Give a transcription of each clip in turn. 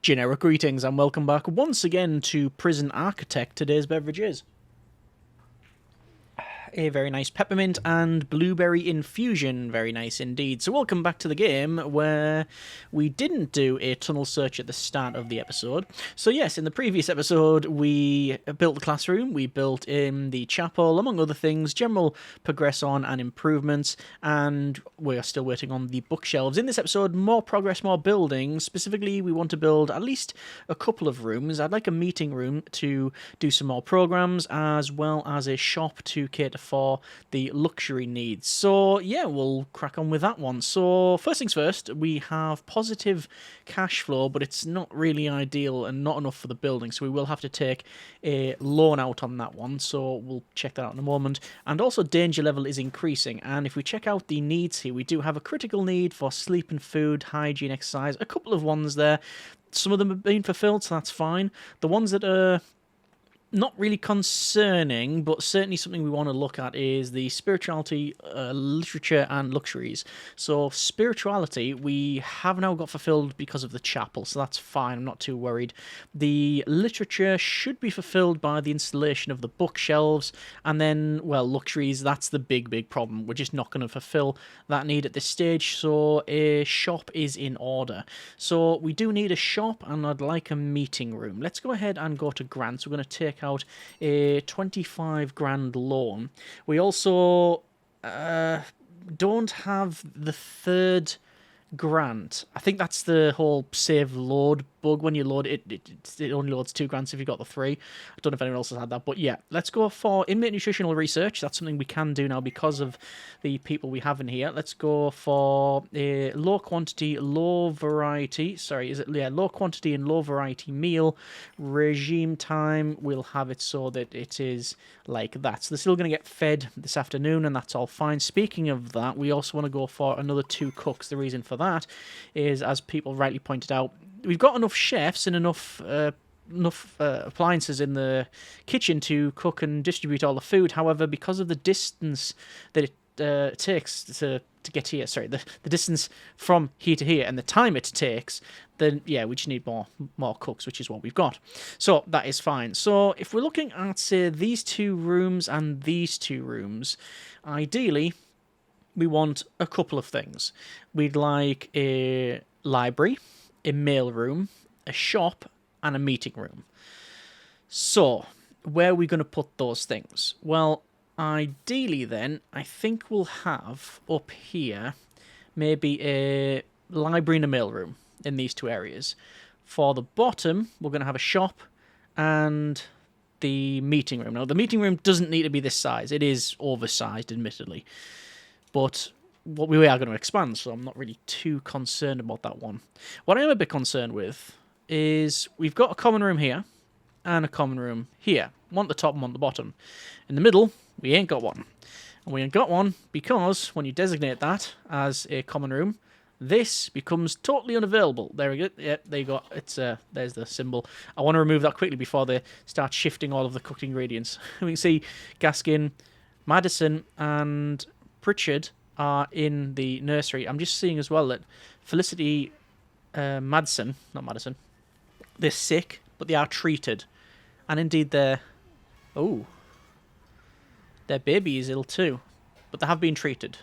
Generic greetings and welcome back once again to Prison Architect. Today's beverage is a very nice peppermint and blueberry infusion. Very nice indeed. So welcome back to the game where we didn't do a tunnel search at the start of the episode. So yes, in the previous episode we built the classroom, we built in the chapel, among other things, general progress on and improvements, and we are still waiting on the bookshelves. In this episode, more progress, more building. Specifically, we want to build at least a couple of rooms. I'd like a meeting room to do some more programs, as well as a shop to cater for the luxury needs. So yeah, we'll crack on with that one. So first things first, we have positive cash flow, but it's not really ideal and not enough for the building, so we will have to take a loan out on that one. So we'll check that out in a moment. And also danger level is increasing, and if we check out the needs here, we do have a critical need for sleep and food, hygiene, exercise, a couple of ones there. Some of them have been fulfilled, so that's fine. The ones that are not really concerning, but certainly something we want to look at, is the spirituality, literature, and luxuries. So spirituality we have now got fulfilled because of the chapel, so that's fine, I'm not too worried. The literature should be fulfilled by the installation of the bookshelves, and then, well, luxuries, that's the big problem. We're just not going to fulfill that need at this stage, so a shop is in order. So we do need a shop, and I'd like a meeting room. Let's go ahead and go to grants. We're going to take out a 25 grand loan. We also don't have the third grant. I think that's the whole save load bug. When you load it, it only loads 2 grants if you've got the 3. I don't know if anyone else has had that, but yeah, let's go for inmate nutritional research. That's something we can do now because of the people we have in here. Let's go for a low quantity, low variety. Sorry, is it? Yeah, low quantity and low variety meal. Regime time, we'll have it so that it is like that. So they're still going to get fed this afternoon, and that's all fine. Speaking of that, we also want to go for another 2 cooks. The reason for that is, as people rightly pointed out, we've got enough chefs and enough appliances in the kitchen to cook and distribute all the food. However, because of the distance that it takes to get here, sorry, the distance from here to here and the time it takes, then yeah, we just need more cooks, which is what we've got. So that is fine. So if we're looking at, say, these 2 rooms and these 2 rooms, ideally we want a couple of things. We'd like a library, a mail room, a shop, and a meeting room. So where are we going to put those things? Well, ideally then, I think we'll have up here maybe a library and a mail room in these 2 areas. For the bottom, we're going to have a shop and the meeting room. Now, the meeting room doesn't need to be this size. It is oversized, admittedly, but what we are going to expand, so I'm not really too concerned about that one. What I am a bit concerned with is we've got a common room here and a common room here. One at the top and one at the bottom. In the middle, we ain't got one. And we ain't got one because when you designate that as a common room, this becomes totally unavailable. There we go. Yep, there you go. It's there's the symbol. I want to remove that quickly before they start shifting all of the cooked ingredients. We can see Gaskin, Madison, and Pritchard are in the nursery. I'm just seeing as well that Felicity, Madison, not Madison, they're sick, but they are treated. And indeed their baby is ill too. But they have been treated.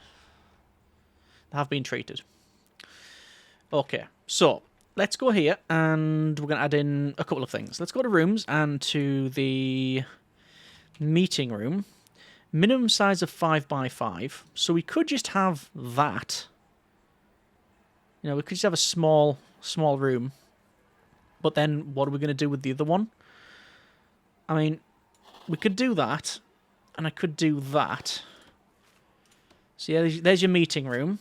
Okay, so let's go here and we're going to add in a couple of things. Let's go to rooms and to the meeting room. Minimum size of 5x5. So we could just have that. You know, we could just have a small room. But then what are we going to do with the other one? I mean, we could do that. And I could do that. So yeah, there's your meeting room.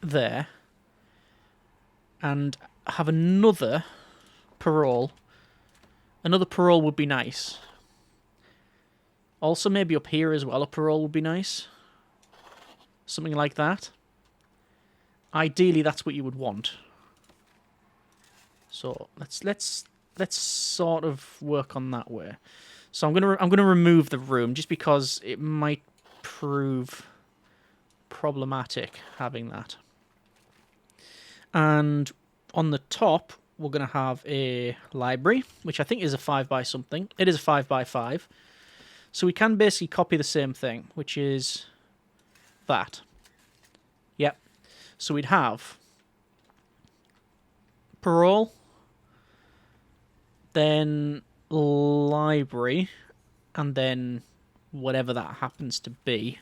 There. And have another parole. Another parole would be nice. Also, maybe up here as well, a parole would be nice. Something like that. Ideally, that's what you would want. So let's sort of work on that way. So I'm gonna remove the room just because it might prove problematic having that. And on the top, we're going to have a library, which I think is a 5 by something. It is a 5 by 5. So we can basically copy the same thing, which is that. Yep. So we'd have parole, then library, and then whatever that happens to be.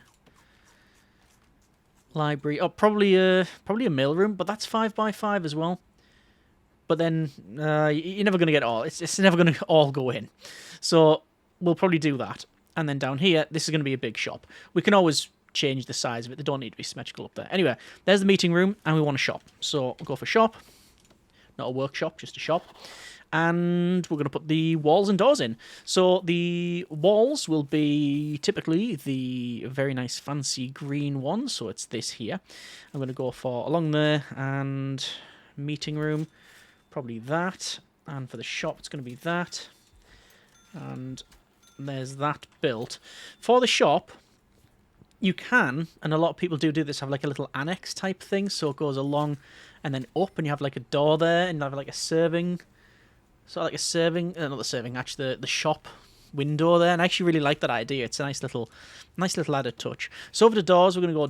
Library. Oh, probably a mailroom, but that's 5 by 5 as well. But then you're never going to get all. It's never going to all go in. So we'll probably do that. And then down here, this is going to be a big shop. We can always change the size of it. They don't need to be symmetrical up there. Anyway, there's the meeting room, and we want a shop. So we'll go for shop. Not a workshop, just a shop. And we're going to put the walls and doors in. So the walls will be typically the very nice fancy green one. So it's this here. I'm going to go for along there and meeting room. Probably that. And for the shop, it's going to be that. And there's that built. For the shop, you can, and a lot of people do this, have like a little annex type thing. So it goes along and then up, and you have like a door there, and you have like a serving... So like a serving, not the serving, actually the shop window there. And I actually really like that idea. It's a nice little added touch. So over the doors, we're going to go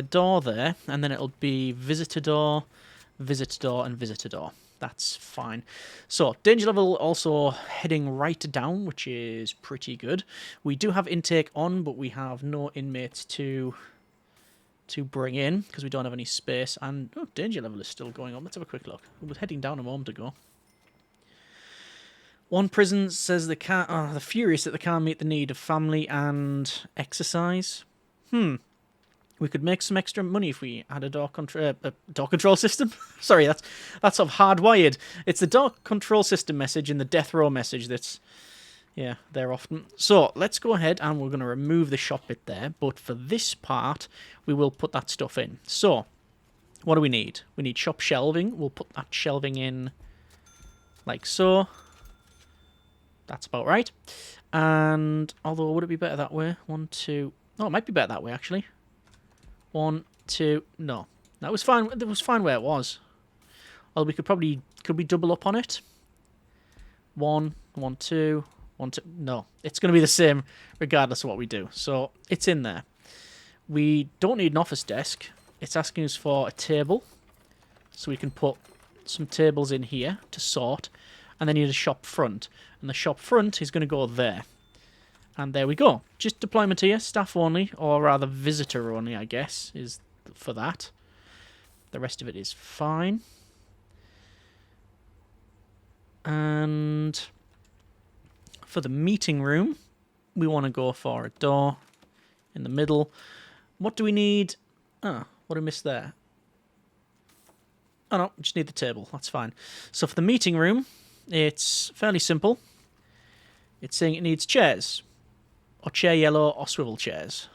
door there, and then it'll be visitor door, and visitor door. That's fine. So danger level also heading right down, which is pretty good. We do have intake on, but we have no inmates to bring in because we don't have any space. And danger level is still going on. Let's have a quick look. We were heading down a moment ago. One prison says they're furious that they can't meet the need of family and exercise. We could make some extra money if we had a door control system. Sorry, that's sort of hardwired. It's the door control system message and the death row message that's, yeah, there often. So let's go ahead and we're going to remove the shop bit there. But for this part, we will put that stuff in. So what do we need? We need shop shelving. We'll put that shelving in like so. That's about right. And although, would it be better that way? 1, 2. No, it might be better that way, actually. 1, 2. No. That was fine. It was fine where it was. Well, we could we double up on it? 1, 1, 2, 1, 2. No. It's going to be the same regardless of what we do. So it's in there. We don't need an office desk. It's asking us for a table. So we can put some tables in here to sort. And then you need a shop front. And the shop front is going to go there. And there we go. Just deployment here, staff only, or rather visitor only, I guess, is for that. The rest of it is fine. And for the meeting room, we want to go for a door in the middle. What do we need? What did I miss there? Oh no, just need the table. That's fine. So for the meeting room, it's fairly simple. It's saying it needs chairs, or chair yellow, or swivel chairs.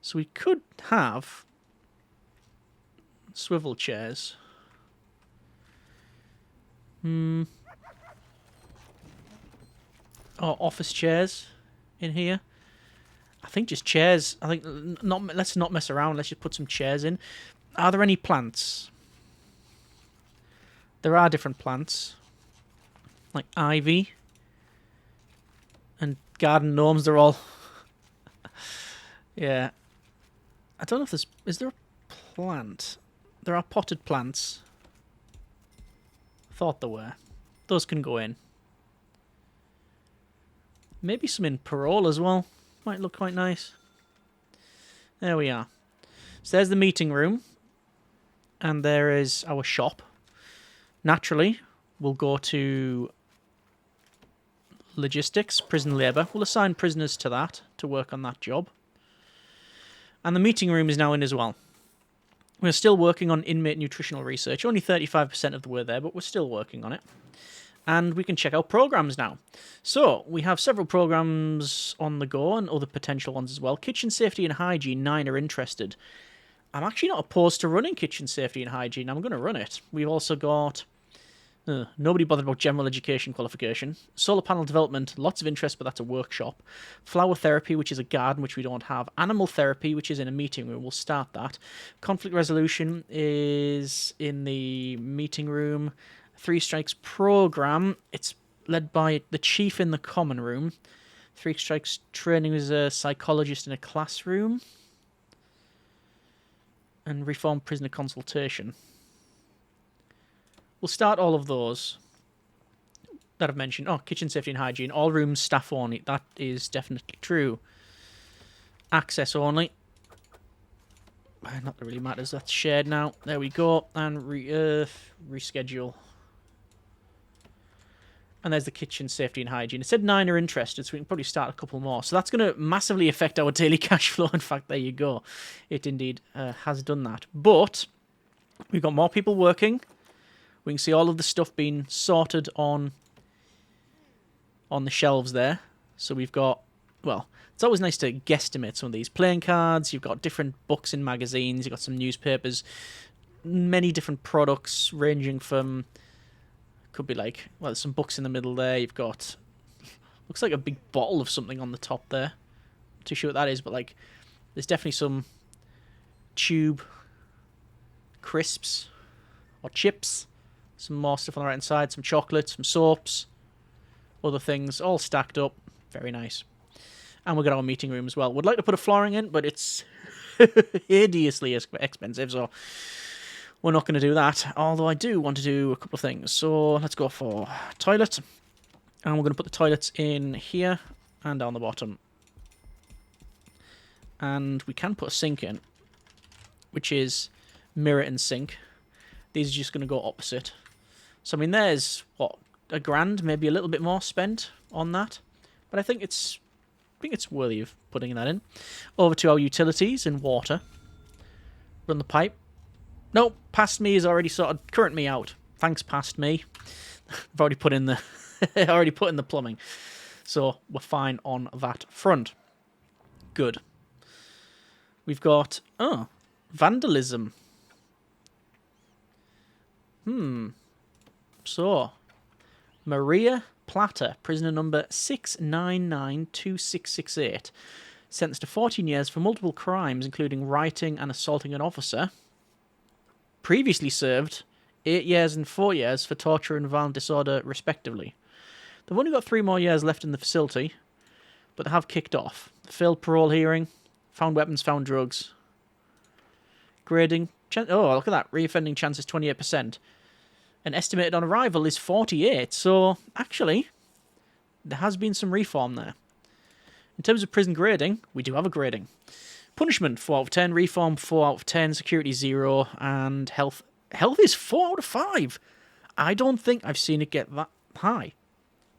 So we could have swivel chairs. Or office chairs in here. I think just chairs. I think let's not mess around. Let's just put some chairs in. Are there any plants? There are different plants, like ivy and garden gnomes. They're all, yeah. I don't know if is there a plant? There are potted plants. Thought there were. Those can go in. Maybe some in parole as well. Might look quite nice. There we are. So there's the meeting room, and there is our shop. Naturally, we'll go to logistics, prison labour. We'll assign prisoners to that, to work on that job. And the meeting room is now in as well. We're still working on inmate nutritional research. Only 35% of the way there, but we're still working on it. And we can check out programs now. So, we have several programs on the go and other potential ones as well. Kitchen safety and hygiene, 9 are interested. I'm actually not opposed to running kitchen safety and hygiene. I'm going to run it. We've also got Nobody bothered about general education qualification. Solar panel development, lots of interest, but that's a workshop. Flower therapy, which is a garden, which we don't have. Animal therapy, which is in a meeting room. We'll start that. Conflict resolution is in the meeting room. Three strikes program, it's led by the chief in the common room. Three strikes training as a psychologist in a classroom. And reform prisoner consultation. We'll start all of those that I've mentioned. Oh, kitchen safety and hygiene. All rooms staff only. That is definitely true. Access only. Not that really matters. That's shared now. There we go. And reschedule. And there's the kitchen safety and hygiene. It said 9 are interested, so we can probably start a couple more. So that's going to massively affect our daily cash flow. In fact, there you go. It indeed has done that. But we've got more people working. We can see all of the stuff being sorted on the shelves there. So we've got, well, it's always nice to guesstimate some of these. Playing cards, you've got different books and magazines, you've got some newspapers, many different products ranging from, could be like, well, there's some books in the middle there. You've got, looks like a big bottle of something on the top there. Not too sure what that is, but like, there's definitely some tube crisps or chips. Some more stuff on the right hand side, some chocolate, some soaps, other things, all stacked up. Very nice. And we've got our meeting room as well. Would like to put a flooring in, but it's hideously expensive, so we're not going to do that. Although I do want to do a couple of things. So let's go for toilet. And we're going to put the toilets in here and down the bottom. And we can put a sink in, which is mirror and sink. These are just going to go opposite. So, I mean, there's, what, $1,000, maybe a little bit more spent on that. But I think it's worthy of putting that in. Over to our utilities and water. Run the pipe. Nope, past me is already sorted. Current me out. Thanks, past me. I've already put in the already put in the plumbing. So, we're fine on that front. Good. We've got, vandalism. So, Maria Plata, prisoner number 6992668, sentenced to 14 years for multiple crimes, including rioting and assaulting an officer. Previously served 8 years and 4 years for torture and violent disorder, respectively. They've only got 3 more years left in the facility, but they have kicked off. Failed parole hearing, found weapons, found drugs. Grading. Oh, look at that. Reoffending chance is 28%. And estimated on arrival is 48. So, actually, there has been some reform there. In terms of prison grading, we do have a grading. Punishment, 4 out of 10. Reform, 4 out of 10. Security, 0. And health. Health is 4 out of 5. I don't think I've seen it get that high.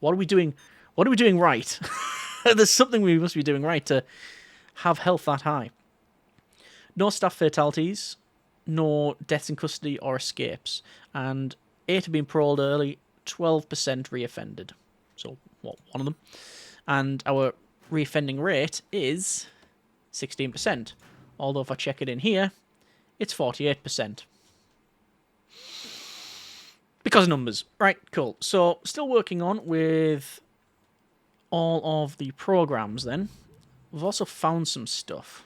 What are we doing? What are we doing right? There's something we must be doing right to have health that high. No staff fatalities. No deaths in custody or escapes. And 8 have been paroled early, 12% reoffended. So, what, one of them? And our reoffending rate is 16%. Although if I check it in here, it's 48%. Because numbers. Right, cool. So, still working on with all of the programs then. We've also found some stuff.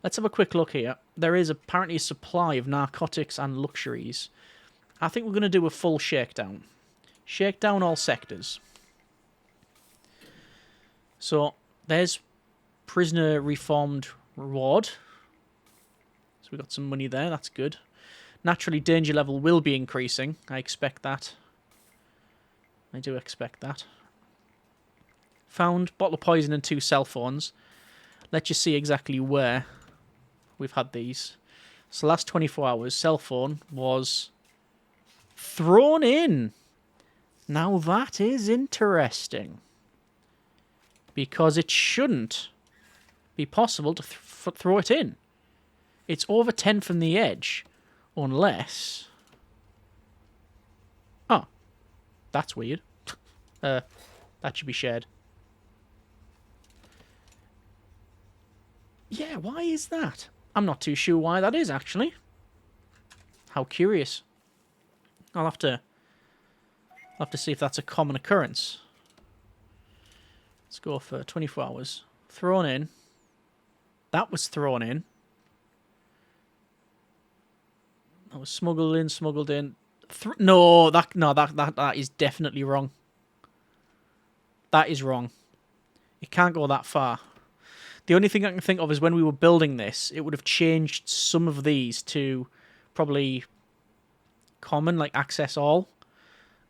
Let's have a quick look here. There is apparently a supply of narcotics and luxuries. I think we're going to do a full shakedown. Shake down all sectors. So, there's prisoner reformed reward. So we've got some money there, that's good. Naturally, danger level will be increasing. I expect that. I do expect that. Found bottle of poison and 2 cell phones. Let's just see exactly where we've had these. So last 24 hours, cell phone was thrown in. Now that is interesting. Because it shouldn't be possible to throw it in. It's over 10 from the edge. Unless... Oh. That's weird. That should be shared. Yeah, why is that? I'm not too sure why that is, actually. How curious. I'll have to I'll have to see if that's a common occurrence. Let's go for 24 hours. Thrown in. That was thrown in. That was smuggled in, smuggled in. No, that is definitely wrong. That is wrong. It can't go that far. The only thing I can think of is when we were building this, it would have changed some of these to probably common, like access all,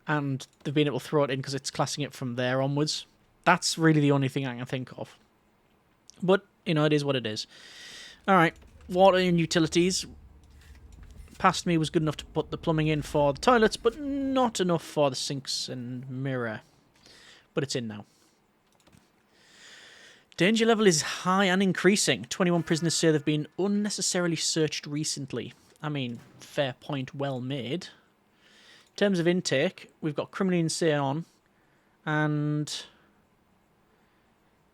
and they've been able to throw it in because it's classing it from there onwards. That's really the only thing I can think of. But, you know, it is what it is. Alright, water and utilities. Past me was good enough to put the plumbing in for the toilets, but not enough for the sinks and mirror. But it's in now. Danger level is high and increasing. 21 prisoners say they've been unnecessarily searched recently. I mean, fair point, well made. In terms of intake, we've got criminally insane on and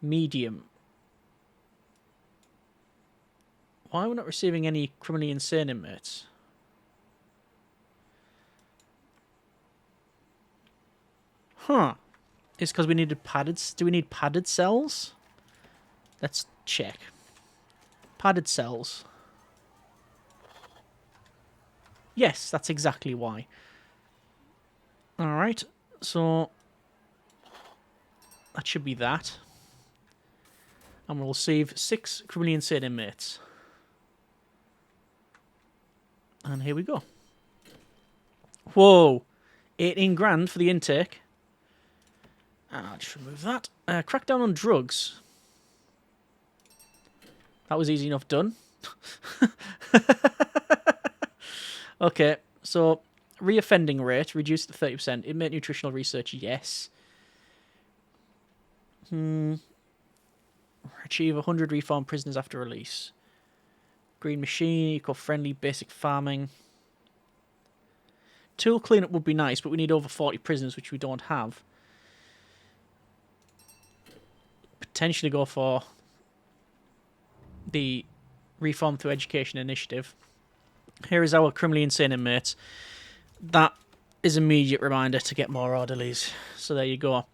medium. Why are we not receiving any criminally insane inmates? Huh. It's because we needed padded... Do we need padded cells? Let's check. Padded cells. Yes, that's exactly why. Alright, so... that should be that. And we'll receive 6 criminally insane inmates. And here we go. Whoa! 18 grand for the intake. I'll just remove that. Crackdown on drugs. That was easy enough done. Okay, so reoffending rate reduced to 30%. Inmate nutritional research, yes. Achieve 100 reformed prisoners after release. Green machine, eco-friendly, basic farming. Tool cleanup would be nice, but we need over 40 prisoners, which we don't have. Potentially go for the Reform Through Education initiative. Here is our criminally insane inmates. That is an immediate reminder to get more orderlies. So there you go.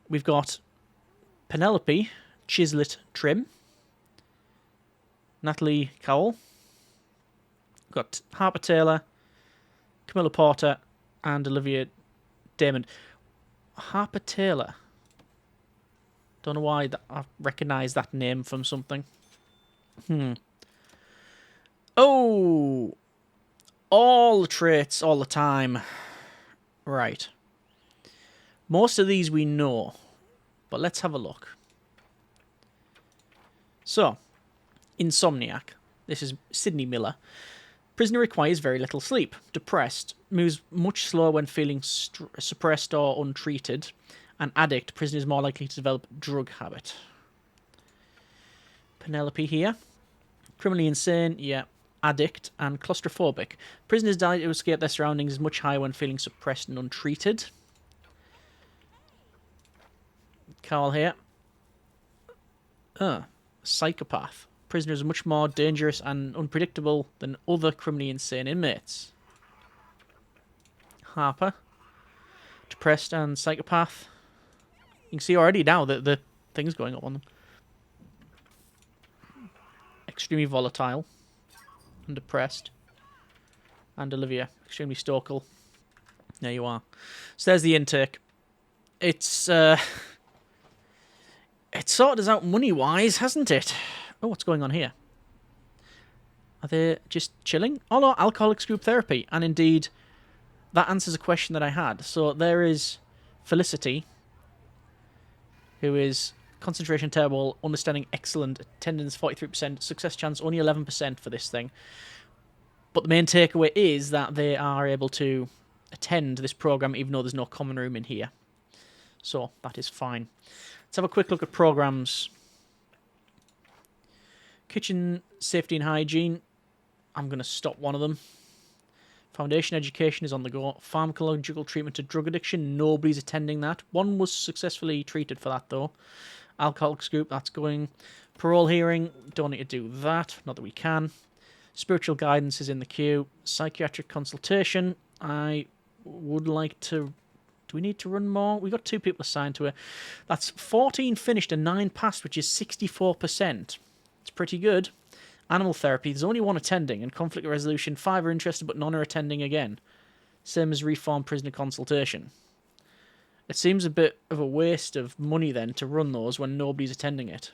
We've got Penelope Chislett Trim, Natalie Cowell, we've got Harper Taylor, Camilla Porter, and Olivia Damon. Harper Taylor. Don't know why I recognise that name from something. Oh! All the traits all the time. Right. Most of these we know. But let's have a look. So, insomniac. This is Sydney Miller. Prisoner requires very little sleep. Depressed. Moves much slower when feeling suppressed or untreated. An addict. Prisoner is more likely to develop drug habit. Penelope here. Criminally insane. Yeah. Addict and claustrophobic. Prisoners' desire to escape their surroundings is much higher when feeling suppressed and untreated. Carl here. Psychopath. Prisoners are much more dangerous and unpredictable than other criminally insane inmates. Harper. Depressed and psychopath. You can see already now that the thing's going up on them. Extremely volatile. And depressed. And Olivia. Extremely stoical. There you are. So there's the intake. It's, it sorted us out money-wise, hasn't it? Oh, what's going on here? Are they just chilling? Oh no, alcoholics group therapy. And indeed, that answers a question that I had. So there is Felicity, who is concentration terrible, understanding excellent, attendance 43%, success chance only 11% for this thing. But the main takeaway is that they are able to attend this program even though there's no common room in here. So that is fine. Let's have a quick look at programs. Kitchen safety and hygiene. I'm going to stop one of them. Foundation education is on the go. Pharmacological treatment to drug addiction. Nobody's attending that. One was successfully treated for that, though. Alcoholics group, that's going. Parole hearing, don't need to do that. Not that we can. Spiritual guidance is in the queue. Psychiatric consultation. I would like to... Do we need to run more? We got 2 people assigned to it. That's 14 finished and 9 passed, which is 64%. It's pretty good. Animal therapy, there's only 1 attending, and conflict resolution, 5 are interested, but none are attending again. Same as reformed prisoner consultation. It seems a bit of a waste of money then to run those when nobody's attending it.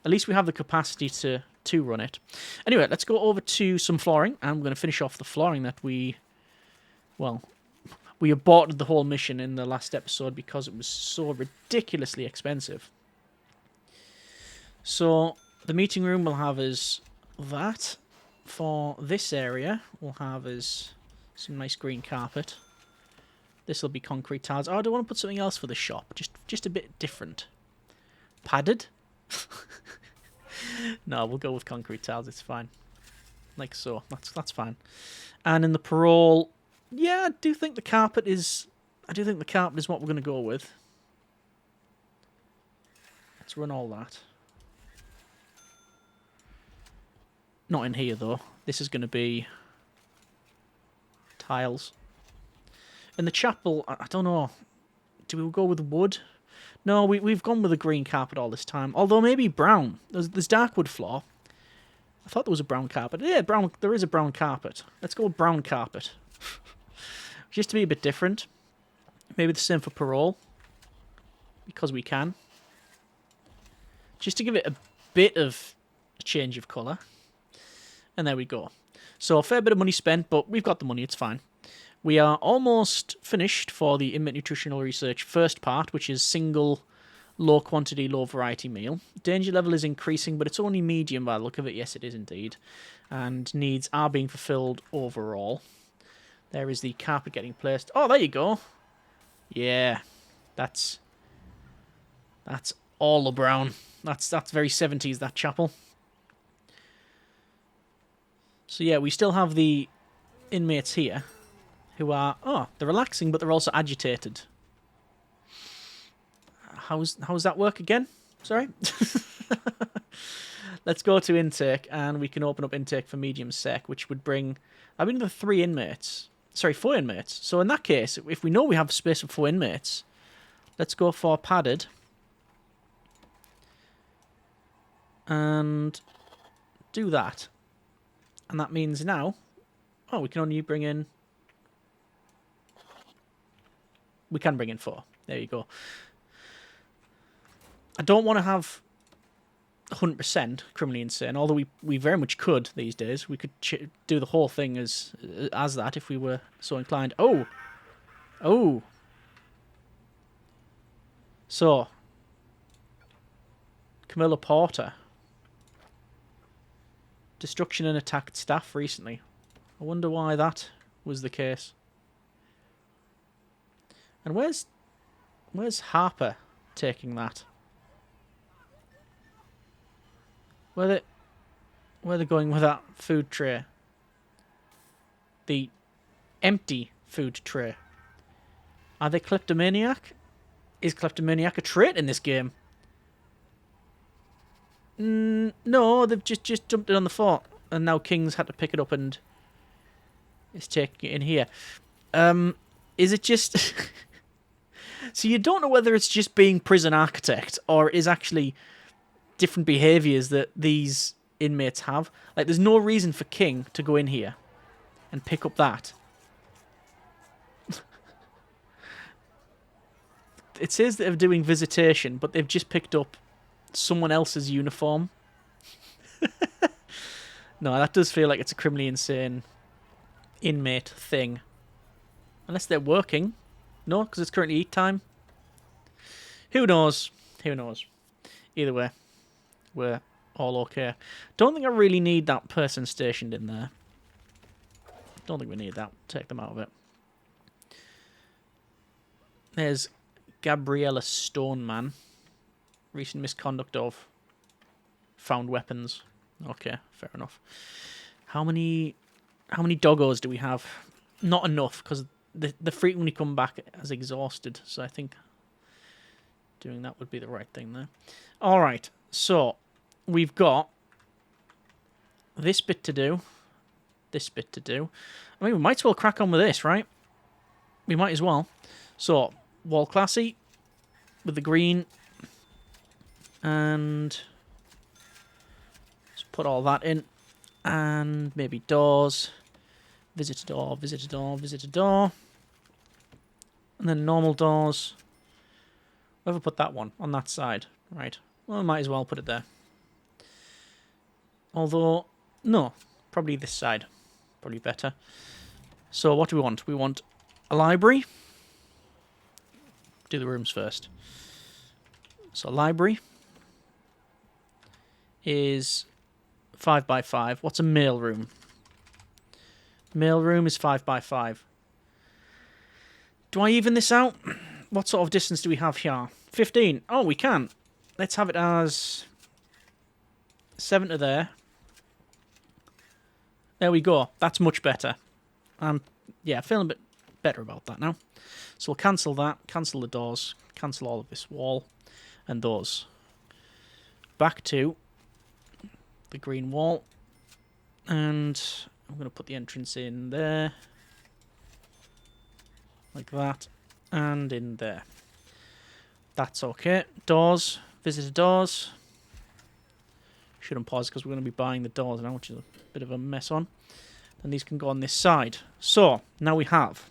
At least we have the capacity to run it. Anyway, let's go over to some flooring, and we're going to finish off the flooring that we... Well... We aborted the whole mission in the last episode because it was so ridiculously expensive. So, the meeting room will have as that. For this area, we'll have as some nice green carpet. This will be concrete tiles. Oh, I don't want to put something else for the shop. Just a bit different. Padded? No, we'll go with concrete tiles. It's fine. Like so. That's fine. And in the parole... Yeah, I do think the carpet is what we're going to go with. Let's run all that. Not in here, though. This is going to be tiles. In the chapel, I don't know. Do we go with wood? No, we've gone with a green carpet all this time. Although maybe brown. There's dark wood floor. I thought there was a brown carpet. Yeah, there is a brown carpet. Let's go with brown carpet. Just to be a bit different. Maybe the same for parole. Because we can. Just to give it a bit of a change of colour. And there we go. So a fair bit of money spent, but we've got the money, it's fine. We are almost finished for the inmate nutritional research first part, which is single, low quantity, low variety meal. Danger level is increasing, but it's only medium by the look of it. Yes, it is indeed. And needs are being fulfilled overall. There is the carpet getting placed. Oh, there you go. Yeah, that's all the brown. That's very 70s, that chapel. So yeah, we still have the inmates here who are, they're relaxing, but they're also agitated. How's that work again? Sorry. Let's go to intake, and we can open up intake for medium sec, which would bring, I mean, the 4 inmates. So in that case, if we know we have space for 4 inmates, let's go for padded. And do that. And that means now, we can only bring in... We can bring in 4. There you go. I don't want to have 100% criminally insane, although we very much could these days. We could do the whole thing as that if we were so inclined. Oh. So, Camilla Porter. Destruction and attacked staff recently. I wonder why that was the case. And where's Harper taking that? Where they going with that food tray? The empty food tray. Are they kleptomaniac? Is kleptomaniac a trait in this game? No, they've just dumped it on the fort, and now King's had to pick it up and is taking it in here. Is it just... So you don't know whether it's just being prison architect or it is actually different behaviours that these inmates have. Like, there's no reason for King to go in here and pick up that. It says that they're doing visitation, but they've just picked up someone else's uniform. No, that does feel like it's a criminally insane inmate thing. Unless they're working. No, because it's currently eat time. Who knows? Who knows? Either way, we're all okay. Don't think I really need that person stationed in there. Don't think we need that. Take them out of it. There's Gabriella Stoneman. Recent misconduct of found weapons. Okay, fair enough. How many doggos do we have? Not enough, because they frequently come back as exhausted, so I think doing that would be the right thing there. Alright, so we've got this bit to do. This bit to do. I mean, we might as well crack on with this, right? we might as well. So, wall classy with the green. And let's put all that in. And maybe doors. Visitor door, visitor door, visitor door. And then normal doors. Whoever put that one on that side. Right. Well, I might as well put it there. Although, no. Probably this side. Probably better. So what do we want? We want a library. Do the rooms first. So library is 5 by 5. What's a mail room? Mail room is 5 by 5. Do I even this out? What sort of distance do we have here? 15. Oh, we can. Let's have it as 7 to there. There we go. That's much better. Yeah, feeling a bit better about that now. So we'll cancel that, cancel the doors, cancel all of this wall and those. Back to the green wall. And I'm going to put the entrance in there. Like that. And in there. That's okay. Doors. Visitor doors. Shouldn't pause because we're going to be buying the doors now, which is a bit of a mess on. And these can go on this side. So, now we have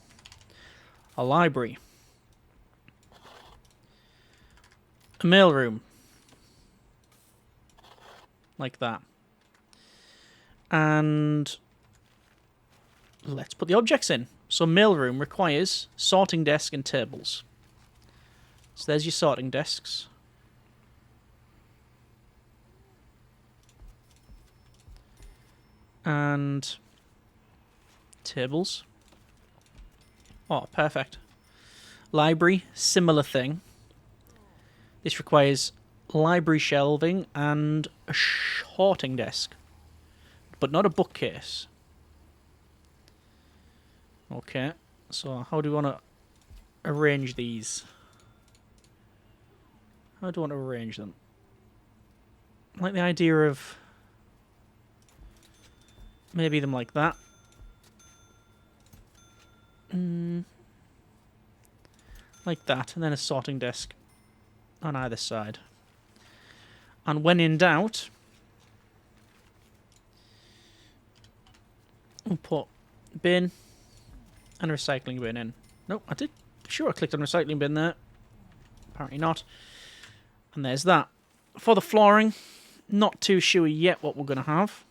a library. A mailroom. Like that. And let's put the objects in. So mailroom requires sorting desk and tables. So there's your sorting desks. And tables. Oh, perfect. Library, similar thing. This requires library shelving and a sorting desk. But not a bookcase. Okay, so how do we want to arrange these? How do I want to arrange them? I like the idea of maybe them like that. Like that, and then a sorting desk on either side. And when in doubt, we'll put bin and a recycling bin in. Nope, I did. Sure, I clicked on recycling bin there. Apparently not. And there's that. For the flooring, not too sure yet what we're going to have.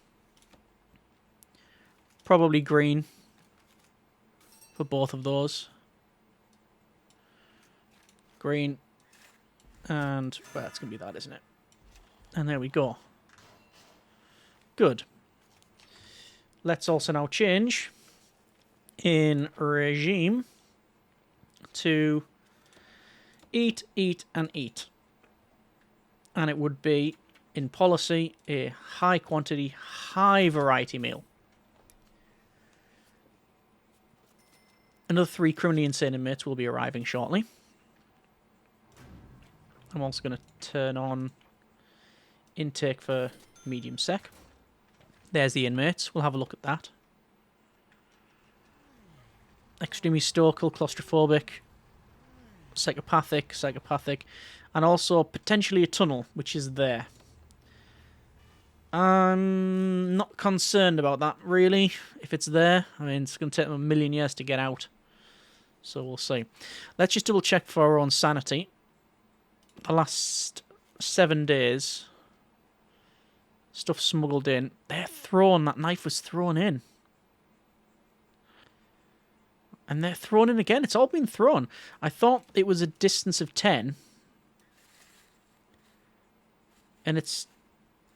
Probably green for both of those. Green. And, well, it's going to be that, isn't it? And there we go. Good. Let's also now change in regime to eat, eat, and eat. And it would be, in policy, a high quantity, high variety meal. Another 3 criminally insane inmates will be arriving shortly. I'm also going to turn on intake for medium sec. There's the inmates. We'll have a look at that. Extremely stoical, claustrophobic, psychopathic, and also potentially a tunnel, which is there. I'm not concerned about that, really, if it's there. I mean, it's going to take them a million years to get out. So we'll see. Let's just double check for our own sanity. The last 7 days, stuff smuggled in. They're thrown. That knife was thrown in. And they're thrown in again. It's all been thrown. I thought it was a distance of 10. And it's...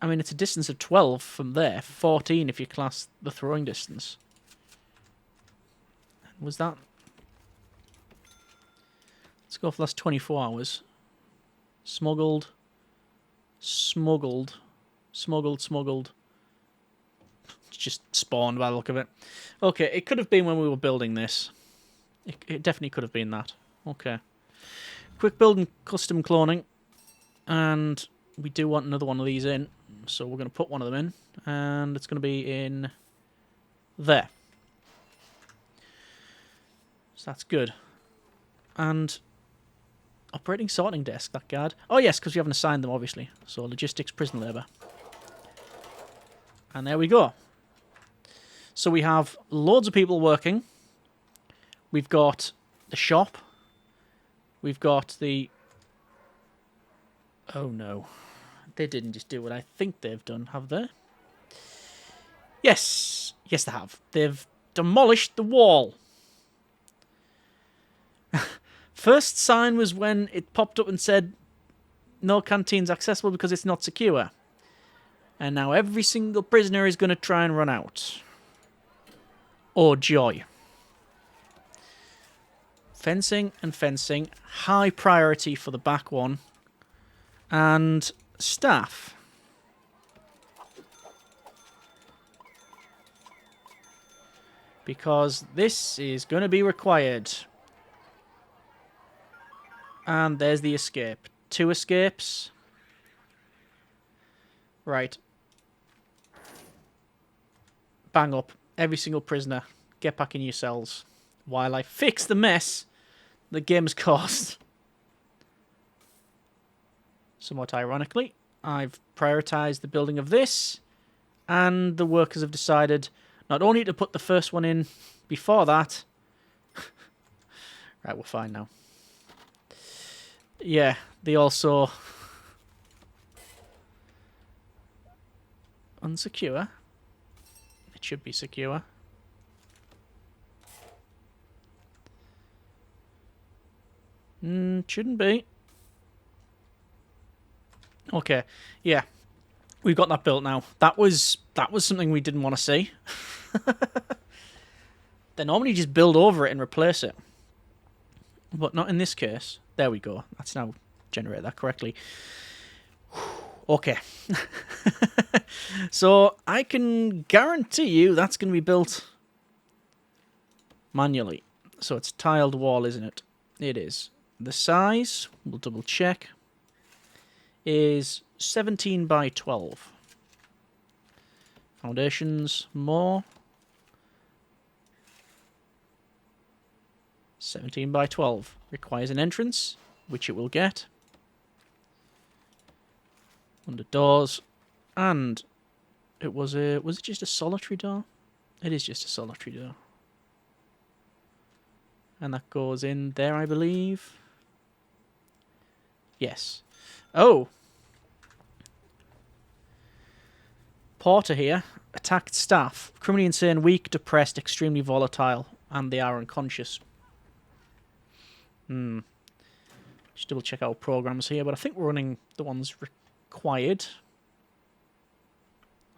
I mean, it's a distance of 12 from there. 14 if you class the throwing distance. Was that... Let's go for the last 24 hours. Smuggled. It's just spawned by the look of it. Okay, it could have been when we were building this. It definitely could have been that. Okay. Quick build and custom cloning. And we do want another one of these in. So we're going to put one of them in. And it's going to be in there. So that's good. And operating sorting desk, that guard. Oh yes, because we haven't assigned them, obviously. So logistics, prison labour. And there we go. So we have loads of people working. We've got the shop. We've got the... Oh no. They didn't just do what I think they've done, have they? Yes. Yes, they have. They've demolished the wall. First sign was when it popped up and said, no canteens accessible because it's not secure. And now every single prisoner is going to try and run out. Oh, joy. Fencing and fencing. High priority for the back one. And staff. Because this is going to be required. And there's the escape. 2 escapes. Right. Bang up. Every single prisoner. Get back in your cells. While I fix the mess the game's caused. Somewhat ironically, I've prioritised the building of this. And the workers have decided not only to put the first one in before that. Right, we're fine now. Yeah, they also... Unsecure. It should be secure. Shouldn't be. Okay, yeah. We've got that built now. That was something we didn't want to see. They normally just build over it and replace it. But not in this case. There we go. That's now generated that correctly. Okay. So I can guarantee you that's going to be built manually. So it's tiled wall, isn't it? It is. The size, we'll double check, is 17 by 12. Foundations, more. 17 by 12. Requires an entrance, which it will get. Under doors. And it was it just a solitary door? It is just a solitary door. And that goes in there, I believe. Yes. Oh! Porter here. Attacked staff. Criminally insane, weak, depressed, extremely volatile. And they are unconscious. Just double check our programs here, but I think we're running the ones required.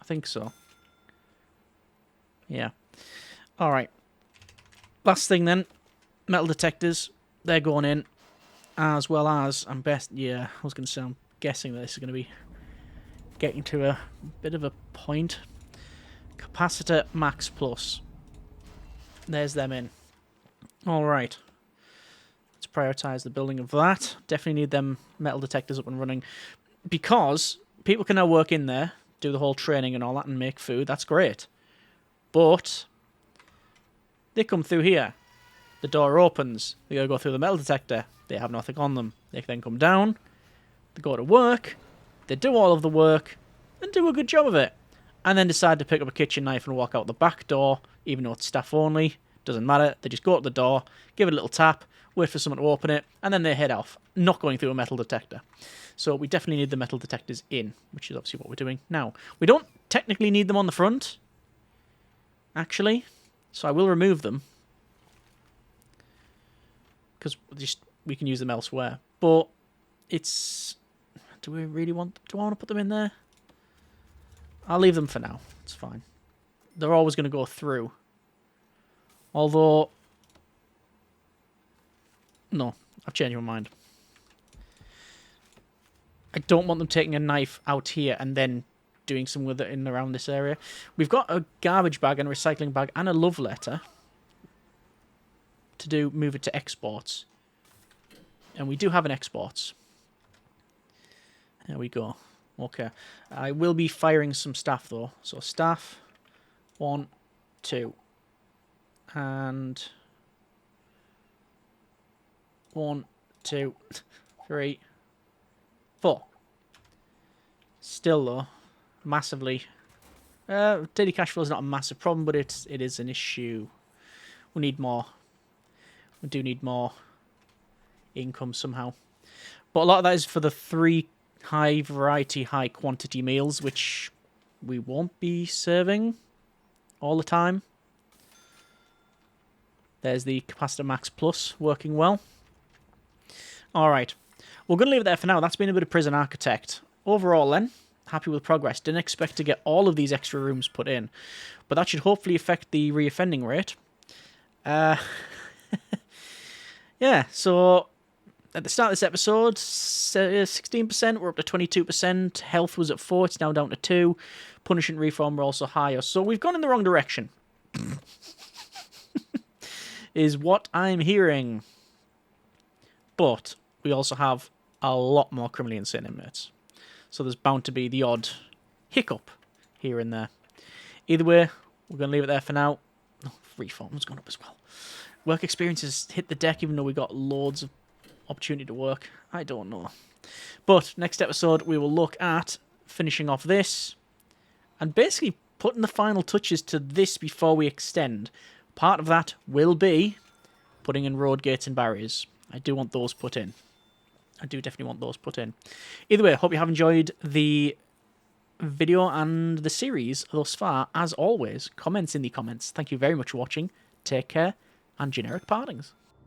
I think so. Yeah. Alright. Last thing then. Metal detectors. They're going in. As well as, I was going to say, I'm guessing that this is going to be getting to a bit of a point. Capacitor max plus. There's them in. Alright. Let's prioritise the building of that. Definitely need them metal detectors up and running. Because people can now work in there, do the whole training and all that, and make food. That's great. But they come through here. The door opens. They gotta go through the metal detector. They have nothing on them. They then come down. They go to work. They do all of the work and do a good job of it. And then decide to pick up a kitchen knife and walk out the back door, even though it's staff only. Doesn't matter. They just go to the door, give it a little tap, wait for someone to open it, and then they head off, not going through a metal detector. So we definitely need the metal detectors in, which is obviously what we're doing now. We don't technically need them on the front, actually, so I will remove them. Because we can use them elsewhere. But it's... Do I want to put them in there? I'll leave them for now. It's fine. They're always going to go through. Although... No, I've changed my mind. I don't want them taking a knife out here and then doing some with it in around this area. We've got a garbage bag and a recycling bag and a love letter to move it to exports. And we do have an exports. There we go. Okay. I will be firing some staff though. So staff, 1, 2. And 1, 2, 3, 4. Still, though, massively. Daily cash flow is not a massive problem, but it is an issue. We need more. We do need more income somehow. But a lot of that is for the 3 high variety, high quantity meals, which we won't be serving all the time. There's the Capacitor Max Plus working well. Alright, we're going to leave it there for now. That's been a bit of Prison Architect. Overall then, happy with progress. Didn't expect to get all of these extra rooms put in, but that should hopefully affect the reoffending rate. Yeah, so at the start of this episode, 16%, we're up to 22%. Health was at 4, it's now down to 2. Punishment reform were also higher. So we've gone in the wrong direction. Is what I'm hearing. But we also have a lot more criminally insane inmates. So there's bound to be the odd hiccup here and there. Either way, we're going to leave it there for now. Oh, reform's gone up as well. Work experiences hit the deck even though we got loads of opportunity to work. I don't know. But next episode, we will look at finishing off this and basically putting the final touches to this before we extend. Part of that will be putting in road gates and barriers. I do want those put in. I do definitely want those put in. Either way, I hope you have enjoyed the video and the series thus far. As always, comments in the comments. Thank you very much for watching. Take care, and generic partings.